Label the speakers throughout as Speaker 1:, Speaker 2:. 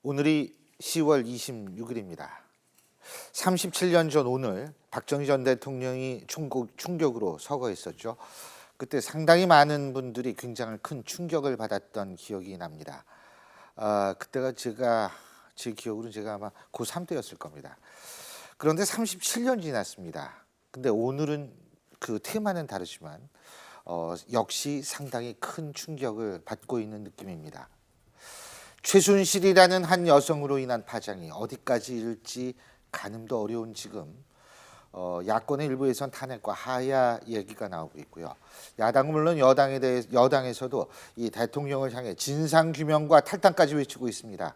Speaker 1: 오늘이 10월 26일입니다. 37년 전 오늘 박정희 전 대통령이 충격으로 서거했었죠. 그때 상당히 많은 분들이 굉장히 큰 충격을 받았던 기억이 납니다. 그때가 제 기억으로는 제가 아마 고3 때였을 겁니다. 그런데 37년 지났습니다. 근데 오늘은 그 테마는 다르지만 역시 상당히 큰 충격을 받고 있는 느낌입니다. 최순실이라는 한 여성으로 인한 파장이 어디까지 이를지 가늠도 어려운 지금 야권의 일부에선 탄핵과 하야 얘기가 나오고 있고요. 야당은 물론 여당에서도 이 대통령을 향해 진상규명과 탈당까지 외치고 있습니다.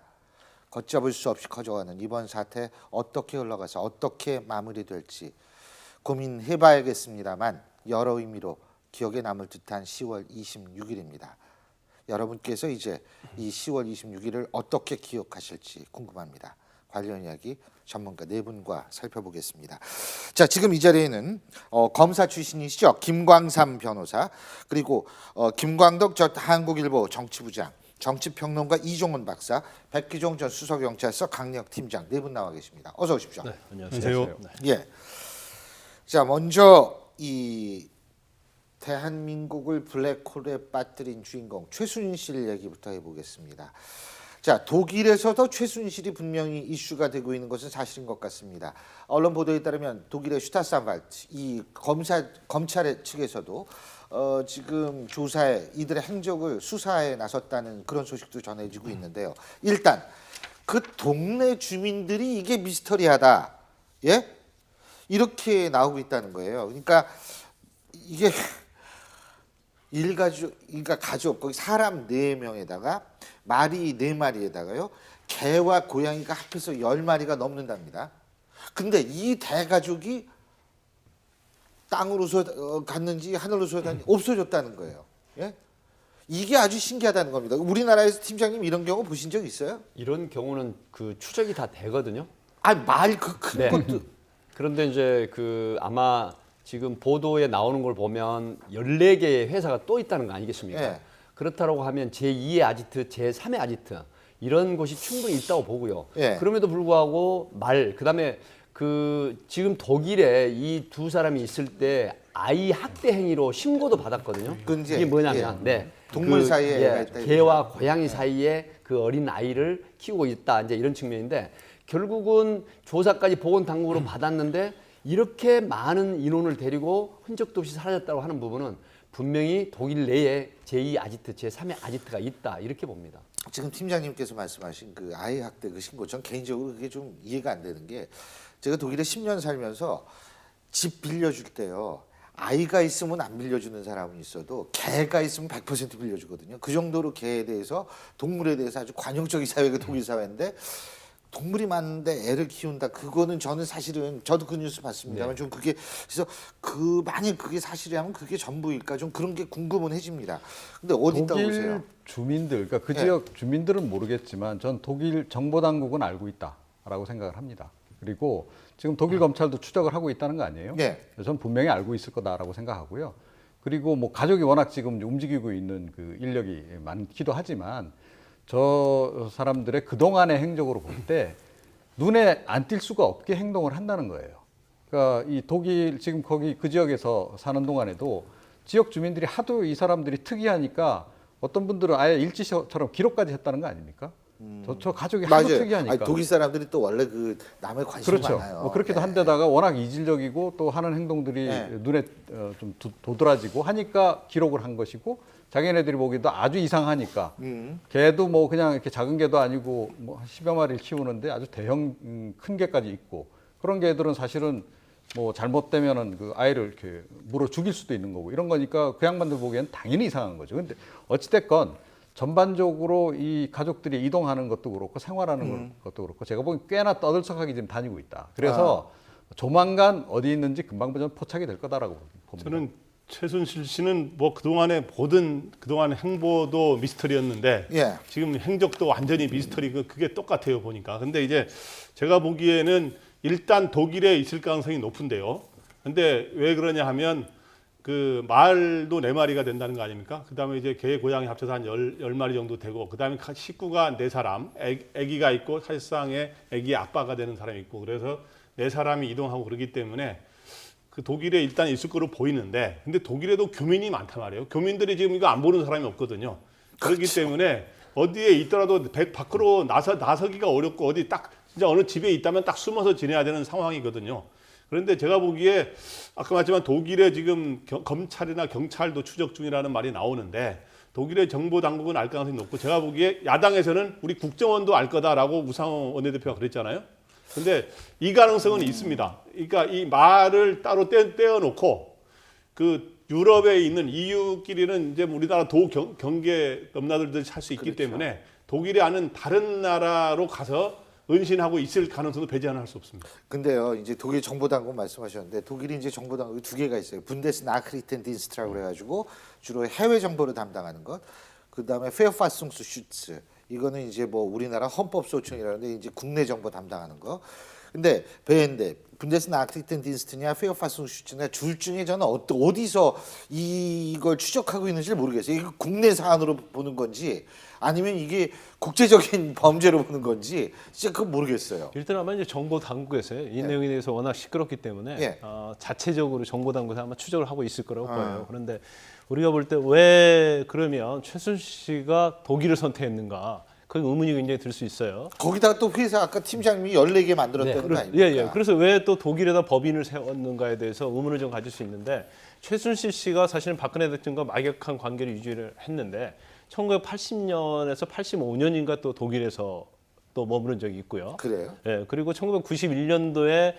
Speaker 1: 걷잡을 수 없이 커져가는 이번 사태 어떻게 흘러가서 어떻게 마무리될지 고민해봐야겠습니다만 여러 의미로 기억에 남을 듯한 10월 26일입니다. 여러분께서 이제 이 10월 26일을 어떻게 기억하실지 궁금합니다. 관련 이야기 전문가 네 분과 살펴보겠습니다. 자, 지금 이 자리에는 검사 출신이시죠. 김광삼 변호사, 그리고 김광덕 전 한국일보 정치부장, 정치평론가 이종훈 박사, 백기종 전 수서경찰서 강력팀장 네 분 나와 계십니다. 어서 오십시오.
Speaker 2: 네, 안녕하세요.
Speaker 1: 예. 자, 먼저 이 대한민국을 블랙홀에 빠뜨린 주인공 최순실 얘기부터 해보겠습니다. 자, 독일에서도 최순실이 분명히 이슈가 되고 있는 것은 사실인 것 같습니다. 언론 보도에 따르면 독일의 슈타트산발트 이 검찰 측에서도 지금 조사에 이들의 행적을 수사에 나섰다는 그런 소식도 전해지고 있는데요. 일단 그 동네 주민들이 이게 미스터리하다, 예? 이렇게 나오고 있다는 거예요. 그러니까 이게 그러니까 가족 거기 사람 4명에다가 말이 4마리에다가요 개와 고양이가 합해서 10마리가 넘는답니다. 근데 이 대가족이 땅으로서 갔는지 하늘로서 갔는지 없어졌다는 거예요. 예? 이게 아주 신기하다는 겁니다. 우리나라에서 팀장님 이런 경우 보신 적 있어요?
Speaker 2: 이런 경우는 그 추적이 다 되거든요.
Speaker 1: 말 그 큰
Speaker 2: 네.
Speaker 1: 것도
Speaker 2: 그런데 이제 그 아마 지금 보도에 나오는 걸 보면 14개의 회사가 또 있다는 거 아니겠습니까?
Speaker 1: 네.
Speaker 2: 그렇다고 하면 제2의 아지트, 제3의 아지트 이런 곳이 충분히 있다고 보고요.
Speaker 1: 네.
Speaker 2: 그럼에도 불구하고 그다음에 그 지금 독일에 이 두 사람이 있을 때 아이 학대 행위로 신고도 받았거든요. 이게 뭐냐면
Speaker 1: 동물 사이에 애가 있다,
Speaker 2: 개와 고양이 사이에 그 어린 아이를 키우고 있다, 이제 이런 측면인데 결국은 조사까지 보건당국으로 받았는데 이렇게 많은 인원을 데리고 흔적도 없이 사라졌다고 하는 부분은 분명히 독일 내에 제2 아지트, 제3의 아지트가 있다, 이렇게 봅니다.
Speaker 1: 지금 팀장님께서 말씀하신 그 아이 학대 그 신고, 전 개인적으로 그게 좀 이해가 안 되는 게, 제가 독일에 10년 살면서 집 빌려줄 때요 아이가 있으면 안 빌려주는 사람은 있어도 개가 있으면 100% 빌려주거든요. 그 정도로 개에 대해서, 동물에 대해서 아주 관용적인 사회가 독일 사회인데, 동물이 많은데 애를 키운다, 그거는 저는 사실은 저도 그 뉴스 봤습니다만 좀 그게, 그래서 만약 그게 사실이라면 그게 전부일까, 좀 그런 게 궁금은 해집니다. 근데 어디 있다고 보세요?
Speaker 3: 독일 주민들, 그러니까 그 지역 주민들은 모르겠지만 전 독일 정보 당국은 알고 있다라고 생각을 합니다. 그리고 지금 독일 검찰도 추적을 하고 있다는 거 아니에요?
Speaker 1: 네.
Speaker 3: 전 분명히 알고 있을 거다라고 생각하고요. 그리고 뭐 가족이 워낙 지금 움직이고 있는 그 인력이 많기도 하지만 저 사람들의 그동안의 행적으로 볼 때 눈에 안 띌 수가 없게 행동을 한다는 거예요. 그러니까 이 독일 지금 거기 그 지역에서 사는 동안에도 지역 주민들이 하도 이 사람들이 특이하니까 어떤 분들은 아예 일지처럼 기록까지 했다는 거 아닙니까? 저 가족이 하도 특이하니까.
Speaker 1: 아니, 독일 사람들이 또 원래 그 남의 관심이
Speaker 3: 그렇죠.
Speaker 1: 많아요.
Speaker 3: 뭐 그렇게도
Speaker 1: 네.
Speaker 3: 한데다가 워낙 이질적이고 또 하는 행동들이 눈에 좀 도드라지고 하니까 기록을 한 것이고, 자기네들이 보기도 아주 이상하니까 개도 뭐 그냥 이렇게 작은 개도 아니고 뭐 10여 마리를 키우는데 아주 대형 큰 개까지 있고, 그런 개들은 사실은 뭐 잘못되면은 그 아이를 이렇게 물어 죽일 수도 있는 거고 이런 거니까 그 양반들 보기엔 당연히 이상한 거죠. 근데 어찌됐건 전반적으로 이 가족들이 이동하는 것도 그렇고 생활하는 것도 그렇고 제가 보기엔 꽤나 떠들썩하게 지금 다니고 있다. 그래서 조만간 어디 있는지 금방 포착이 될 거다라고 봅니다.
Speaker 4: 저는 최순실 씨는 뭐 그동안의 모든 그동안의 행보도 미스터리였는데 지금 행적도 완전히 미스터리, 그게 똑같아요 보니까. 근데 이제 제가 보기에는 일단 독일에 있을 가능성이 높은데요. 근데 왜 그러냐 하면 그 말도 4마리가 된다는 거 아닙니까? 그다음에 이제 개, 고양이 합쳐서 한 10마리 정도 되고 그다음에 식구가 4사람, 아기가 있고 사실상의 아기의 아빠가 되는 사람이 있고 그래서 4사람이 이동하고 그러기 때문에 그 독일에 일단 있을 거로 보이는데 근데 독일에도 교민이 많단 말이에요. 교민들이 지금 이거 안 보는 사람이 없거든요. 그렇기
Speaker 1: 그렇죠.
Speaker 4: 때문에 어디에 있더라도 밖으로 나서기가 어렵고 어디 딱 진짜 어느 집에 있다면 딱 숨어서 지내야 되는 상황이거든요. 그런데 제가 보기에 아까 말했지만 독일의 지금 검찰이나 경찰도 추적 중이라는 말이 나오는데 독일의 정보 당국은 알 가능성이 높고 제가 보기에 야당에서는 우리 국정원도 알 거다라고 우상호 원내대표가 그랬잖아요. 근데 이 가능성은 있습니다. 그러니까 이 말을 따로 떼어놓고 그 유럽에 있는 EU끼리는 이제 우리나라 경계 넘나들듯이 할 수 있기
Speaker 1: 그렇죠.
Speaker 4: 때문에 독일이 아는 다른 나라로 가서 은신하고 있을 가능성도 배제하는 할 수 없습니다.
Speaker 1: 근데요, 이제 독일 정보당국 말씀하셨는데 독일이 이제 정보당국이 2개가 있어요. 분데스 나크리텐딘스트라고 그래가지고 주로 해외 정보를 담당하는 것. 그 다음에 페어파송스 슈츠. 이거는 이제 뭐 우리나라 헌법소총이라는데 이제 국내 정보 담당하는 거. 근데 BND, 분데스 나크리텐딘스트냐 페어파송스 슈츠냐 둘 중에 저는 어디서 이걸 추적하고 있는지 모르겠어요. 이거 국내 사안으로 보는 건지 아니면 이게 국제적인 범죄로 보는 건지 진짜 그건 모르겠어요.
Speaker 5: 일단 아마 이제 정보 당국에서요. 이
Speaker 1: 네.
Speaker 5: 내용에 대해서 워낙 시끄럽기 때문에
Speaker 1: 예.
Speaker 5: 자체적으로 정보 당국에서 아마 추적을 하고 있을 거라고 보여요. 그런데 우리가 볼 때 왜 그러면 최순실 씨가 독일을 선택했는가? 그 의문이 굉장히 들 수 있어요.
Speaker 1: 거기다가 또 회사 아까 팀장님이 14개 만들었다는 거 아닙니까?
Speaker 5: 예. 그래서 왜 또 독일에다 법인을 세웠는가에 대해서 의문을 좀 가질 수 있는데 최순실 씨가 사실은 박근혜 대통령과 막역한 관계를 유지를 했는데 1980년에서 85년인가 또 독일에서 또 머무른 적이 있고요.
Speaker 1: 그래요?
Speaker 5: 예, 그리고 1991년도에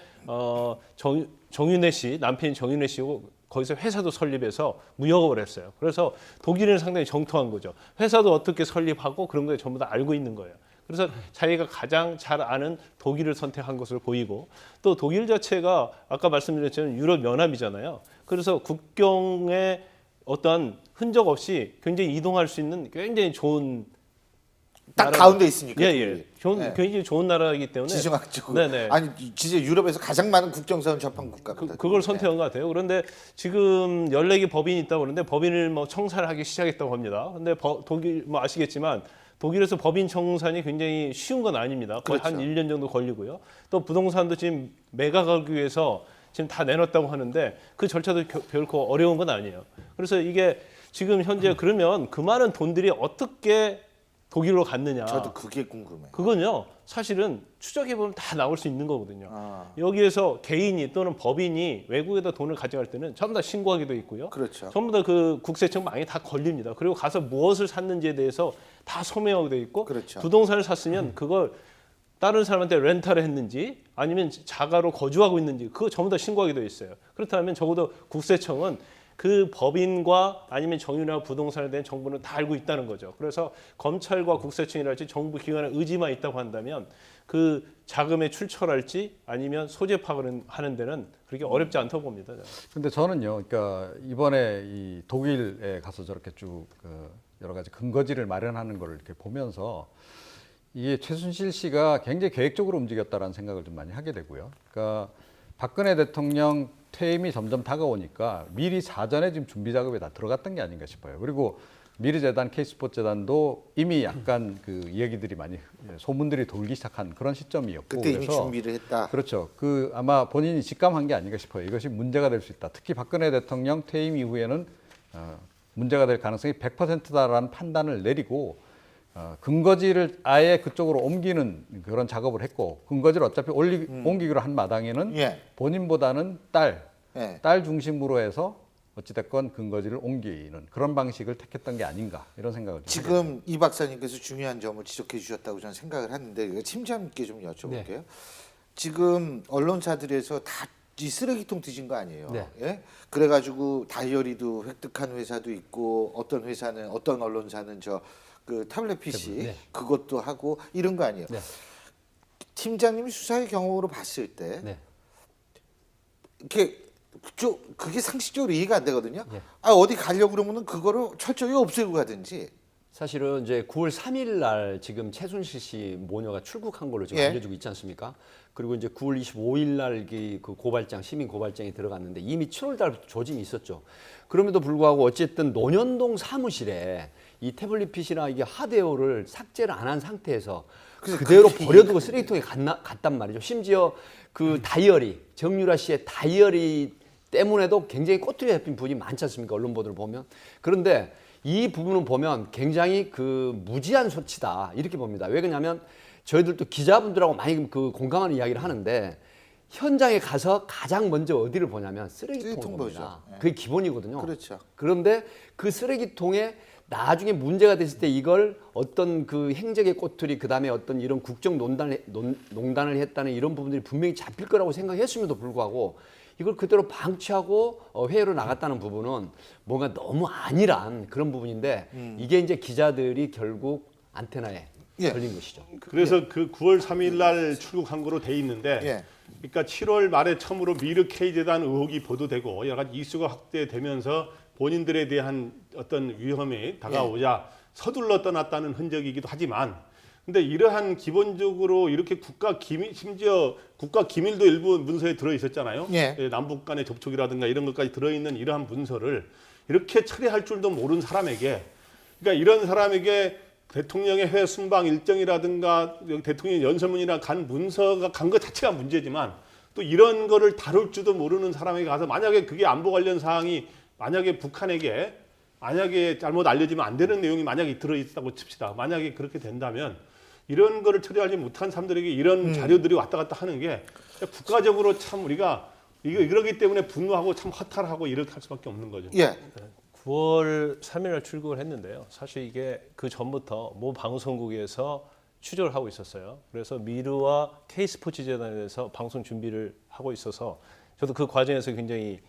Speaker 5: 정윤회 씨, 남편인 정윤회 씨 거기서 회사도 설립해서 무역업을 했어요. 그래서 독일은 상당히 정통한 거죠. 회사도 어떻게 설립하고 그런 거에 전부 다 알고 있는 거예요. 그래서 자기가 가장 잘 아는 독일을 선택한 것으로 보이고 또 독일 자체가 아까 말씀드렸지만 유럽 연합이잖아요. 그래서 국경에 어떠한 흔적 없이 굉장히 이동할 수 있는 굉장히 좋은
Speaker 1: 딱 가운데 있으니까.
Speaker 5: 예.
Speaker 1: 네.
Speaker 5: 굉장히 좋은 나라이기 때문에
Speaker 1: 지정학적으로.
Speaker 5: 네네.
Speaker 1: 아니 진짜 유럽에서 가장 많은 국정선 접한 국가입니다.
Speaker 5: 그걸 선택한 것 같아요. 그런데 지금 14개 법인이 있다고 그러는데 법인을 뭐 청산을 하기 시작했다고 합니다. 근데 독일 뭐 아시겠지만 독일에서 법인 청산이 굉장히 쉬운 건 아닙니다. 거의
Speaker 1: 그렇죠.
Speaker 5: 한 1년 정도 걸리고요. 또 부동산도 지금 매각하기 위해서 지금 다 내놨다고 하는데 그 절차도 결코 어려운 건 아니에요. 그래서 이게 지금 현재 그러면 그 많은 돈들이 어떻게 독일로 갔느냐.
Speaker 1: 저도 그게 궁금해요.
Speaker 5: 그건요. 사실은 추적해보면 다 나올 수 있는 거거든요.
Speaker 1: 아.
Speaker 5: 여기에서 개인이 또는 법인이 외국에다 돈을 가져갈 때는 전부 다 신고하게 돼 있고요.
Speaker 1: 그렇죠.
Speaker 5: 전부 다 그 국세청 망에 다 걸립니다. 그리고 가서 무엇을 샀는지에 대해서 다 소명하게 돼 있고
Speaker 1: 그렇죠.
Speaker 5: 부동산을 샀으면 그걸 다른 사람한테 렌탈을 했는지 아니면 자가로 거주하고 있는지 그거 전부 다 신고하게 돼 있어요. 그렇다면 적어도 국세청은 그 법인과 아니면 정유나 부동산에 대한 정보는 다 알고 있다는 거죠. 그래서 검찰과 국세청이랄지 정부 기관의 의지만 있다고 한다면 그 자금의 출처랄지 아니면 소재 파악을 하는 데는 그렇게 어렵지 않다고 봅니다.
Speaker 3: 근데 저는요, 그러니까 이번에 이 독일에 가서 저렇게 쭉 여러 가지 근거지를 마련하는 걸 이렇게 보면서 이게 최순실 씨가 굉장히 계획적으로 움직였다라는 생각을 좀 많이 하게 되고요. 그러니까 박근혜 대통령 퇴임이 점점 다가오니까 미리 사전에 지금 준비 작업에 다 들어갔던 게 아닌가 싶어요. 그리고 미르재단, K스포츠재단도 이미 약간 그 이야기들이 많이 소문들이 돌기 시작한 그런 시점이었고
Speaker 1: 그때 이미
Speaker 3: 그래서
Speaker 1: 준비를 했다.
Speaker 3: 그렇죠. 그 아마 본인이 직감한 게 아닌가 싶어요. 이것이 문제가 될 수 있다. 특히 박근혜 대통령 퇴임 이후에는 문제가 될 가능성이 100%다라는 판단을 내리고 근거지를 아예 그쪽으로 옮기는 그런 작업을 했고 근거지를 어차피 옮기기로 한 마당에는
Speaker 1: 예.
Speaker 3: 본인보다는
Speaker 1: 예.
Speaker 3: 딸 중심으로 해서 어찌됐건 근거지를 옮기는 그런 방식을 택했던 게 아닌가 이런 생각을 좀 하게
Speaker 1: 지금 이 박사님께서 중요한 점을 지적해 주셨다고 저는 생각을 하는데 팀장님께 좀 여쭤볼게요.
Speaker 2: 네.
Speaker 1: 지금 언론사들에서 다 이 쓰레기통 뒤진 거 아니에요.
Speaker 2: 네.
Speaker 1: 예? 그래가지고 다이어리도 획득한 회사도 있고 어떤 회사는 어떤 언론사는 저 그 타블렛 PC
Speaker 2: 네.
Speaker 1: 그것도 하고 이런 거 아니에요.
Speaker 2: 네.
Speaker 1: 팀장님이 수사의 경험으로 봤을 때
Speaker 2: 네.
Speaker 1: 이렇게 그게 상식적으로 이해가 안 되거든요.
Speaker 2: 예.
Speaker 1: 어디 가려고 그러면은 그거를 철저히 없애고 가든지
Speaker 2: 사실은 이제 9월 3일 날 지금 최순실 씨 모녀가 출국한 걸로 지금
Speaker 1: 예.
Speaker 2: 알려지고 있지 않습니까? 그리고 이제 9월 25일 날 그 고발장, 시민 고발장이 들어갔는데 이미 7월 달부터 조짐이 있었죠. 그럼에도 불구하고 어쨌든 논현동 사무실에 이 태블릿 PC나 이게 하드웨어를 삭제를 안 한 상태에서 그대로 버려두고 쓰레기통에 갔단 말이죠. 심지어 그 다이어리, 정유라 씨의 다이어리 때문에도 굉장히 꼬투리 잡힌 부분이 많지 않습니까? 언론 보도를 보면. 그런데 이 부분은 보면 굉장히 그 무지한 소치다 이렇게 봅니다. 왜 그러냐면 저희들도 기자분들하고 많이 그 공감하는 이야기를 하는데 현장에 가서 가장 먼저 어디를 보냐면 쓰레기통을
Speaker 1: 쓰레기통
Speaker 2: 봅니다.
Speaker 1: 보죠. 예.
Speaker 2: 그게 기본이거든요.
Speaker 1: 그렇죠.
Speaker 2: 그런데 그 쓰레기통에 나중에 문제가 됐을 때 이걸 어떤 그 행적의 꼬투리 그다음에 어떤 이런 국정농단을 했다는 이런 부분들이 분명히 잡힐 거라고 생각했음에도 불구하고 이걸 그대로 방치하고 회의로 나갔다는 부분은 뭔가 너무 안일한 그런 부분인데 이게 이제 기자들이 결국 안테나에
Speaker 1: 예.
Speaker 2: 걸린 것이죠.
Speaker 4: 그래서 그 9월 3일 날 출국한 거로 돼 있는데
Speaker 1: 예.
Speaker 4: 그러니까 7월 말에 처음으로 미르 K재단 의혹이 보도되고 여러 가지 이슈가 확대되면서 본인들에 대한 어떤 위험이 다가오자 서둘러 떠났다는 흔적이기도 하지만 근데 이러한 기본적으로 이렇게 국가 기밀 심지어 국가 기밀도 일부 문서에 들어 있었잖아요.
Speaker 1: 예.
Speaker 4: 남북 간의 접촉이라든가 이런 것까지 들어 있는 이러한 문서를 이렇게 처리할 줄도 모르는 사람에게 그러니까 이런 사람에게 대통령의 해외 순방 일정이라든가 대통령 연설문이나 간 문서가 간 것 자체가 문제지만 또 이런 거를 다룰 줄도 모르는 사람에게 가서 만약에 그게 안보 관련 사항이 만약에 북한에게 만약에 잘못 알려지면 안 되는 내용이 만약에 들어있다고 칩시다. 만약에 그렇게 된다면 이런 거를 처리하지 못한 사람들에게 이런 자료들이 왔다 갔다 하는 게 국가적으로 참 우리가 이러기 때문에 분노하고 참 허탈하고 이렇게 할 수밖에 없는 거죠.
Speaker 1: 예.
Speaker 5: 9월 3일 날 출국을 했는데요. 사실 이게 그 전부터 모 방송국에서 추적을 하고 있었어요. 그래서 미르와 K스포츠재단에서 방송 준비를 하고 있어서 저도 그 과정에서 굉장히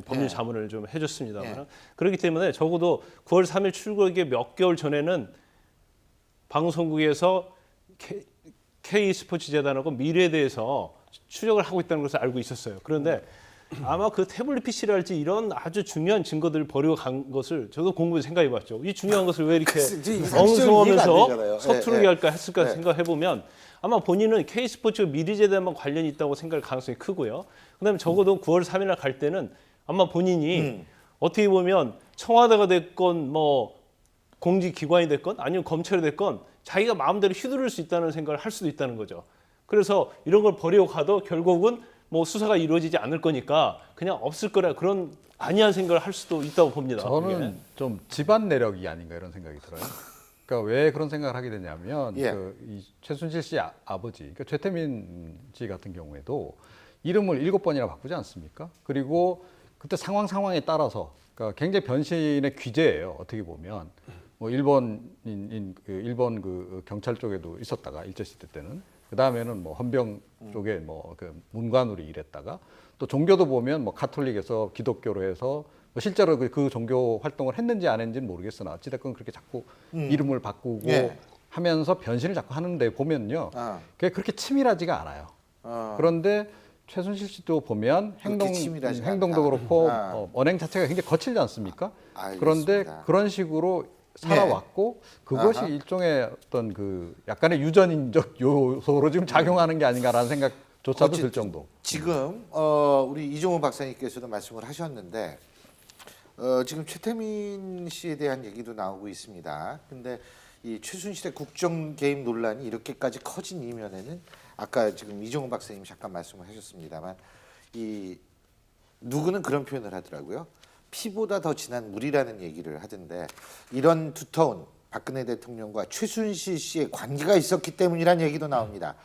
Speaker 5: 법률 자문을 좀 해줬습니다만 그렇기 때문에 적어도 9월 3일 출국의 몇 개월 전에는 방송국에서 K스포츠재단하고 미르에 대해서 추적을 하고 있다는 것을 알고 있었어요. 그런데 아마 그 태블릿 PC랄지 이런 아주 중요한 증거들을 버리고 간 것을 저도 공부해서 생각해봤죠. 이 중요한 것을 왜 이렇게
Speaker 1: 이해가 안
Speaker 5: 엉성하면서
Speaker 1: 되잖아요.
Speaker 5: 서투르게
Speaker 1: 예,
Speaker 5: 할까 했을까
Speaker 1: 예.
Speaker 5: 생각해보면 아마 본인은 K스포츠와 미르재단만 관련이 있다고 생각할 가능성이 크고요. 그다음에 적어도 9월 3일 날 갈 때는 아마 본인이 어떻게 보면 청와대가 됐건 뭐 공직기관이 됐건 아니면 검찰이 됐건 자기가 마음대로 휘두를 수 있다는 생각을 할 수도 있다는 거죠. 그래서 이런 걸 버리고 가도 결국은 뭐 수사가 이루어지지 않을 거니까 그냥 없을 거라 그런 안이한 생각을 할 수도 있다고 봅니다.
Speaker 3: 저는
Speaker 5: 그게.
Speaker 3: 좀 집안 내력이 아닌가 이런 생각이 들어요. 그러니까 왜 그런 생각을 하게 되냐면
Speaker 1: 예.
Speaker 3: 이 최순실 씨 아버지, 그러니까 최태민 씨 같은 경우에도 이름을 7번이나 바꾸지 않습니까? 그리고 그때 상황에 따라서 그러니까 굉장히 변신의 귀재예요. 어떻게 보면 뭐 일본 그 경찰 쪽에도 있었다가 일제시대 때는 그 다음에는 뭐 헌병 쪽에 뭐 그 문관으로 일했다가 또 종교도 보면 뭐 가톨릭에서 기독교로 해서 뭐 실제로 그 종교 활동을 했는지 안 했는지는 모르겠으나 어찌됐건 그렇게 자꾸 이름을 바꾸고
Speaker 1: 예.
Speaker 3: 하면서 변신을 자꾸 하는데 보면요. 그게 그렇게 치밀하지가 않아요. 그런데 최순실 씨도 보면
Speaker 1: 그렇게 치밀하지가
Speaker 3: 행동도
Speaker 1: 않다.
Speaker 3: 그렇고 언행 자체가 굉장히 거칠지 않습니까? 그런데
Speaker 1: 알겠습니다.
Speaker 3: 그런 식으로 살아왔고 그것이
Speaker 1: 아하.
Speaker 3: 일종의 어떤 그 약간의 유전인적 요소로 지금 작용하는 게 아닌가라는 생각조차도 들 정도.
Speaker 1: 지금 우리 이종호 박사님께서도 말씀을 하셨는데 지금 최태민 씨에 대한 얘기도 나오고 있습니다. 근데 이 최순실의 국정 개입 논란이 이렇게까지 커진 이면에는 아까 지금 이종호 박사님 잠깐 말씀을 하셨습니다만 이 누구는 그런 표현을 하더라고요. 피보다 더 진한 물이라는 얘기를 하던데 이런 두터운 박근혜 대통령과 최순실 씨의 관계가 있었기 때문이라는 얘기도 나옵니다.